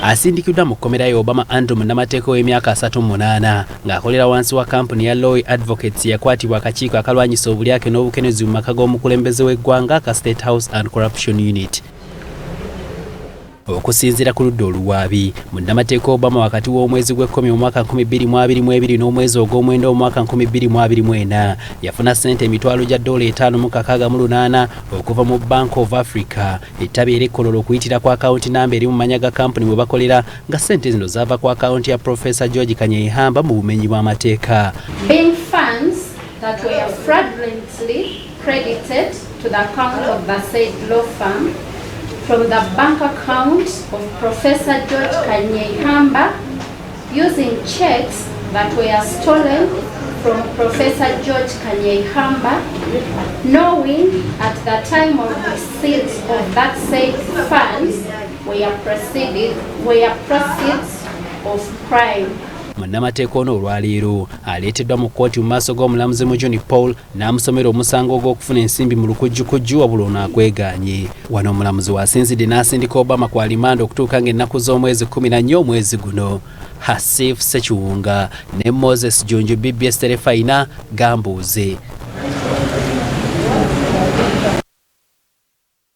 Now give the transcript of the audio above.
asindikiddwa mu kkomera ya Obama Andrew Munnamateeka w'emyaka 38 ng'akolera wansi wa kampuni ya Law Advocates yakwatibwa akakiiko akalwanyisa obulyake n'obukeneezi mu maka g'omukulembeze w'eggwanga ka State House and Corruption Unit. Okusinziira ku ludda oluwaabi, Munnamateeka Obama wakati w'omwezi gw'ekkumi mu mwaka 2022 n'omwezi ogw'omwenda mu mwaka 2024 yafuna ssente emitwalo gya $568 okuva mu Bank of Africa ettabi erikkololo okuyitira ku akawunti namba eri mu manya ga kampuni mwe bakolera nga ssente zino zaava ku akawunti ya Professor George Kanyeihamba mu bumenyi bw'amateeka. Being funds that were fraudulently credited to the account of the said law firm from the bank account of Professor George Kanyeihamba using checks that were stolen from Professor George Kanyeihamba, knowing at the time of receipt of that said funds were proceeds of crime. Munnamateeka ono olwaleero aleeteddwa mu kkooti mu maaso g'omulamuzi mu John Paul n'amusomera omusango gw'okufuna ensimbi mu lukujjukujju wabula ono akwegaanye. Wano omulamuzi wasinzidde n'asindika Obama ku alimanda okutuuka ng'ennaku z'omwezi 14 omwezi guno. Hasif Sekiwunga ne Moses Jonjo, BBS Terefayina, Gambuuze.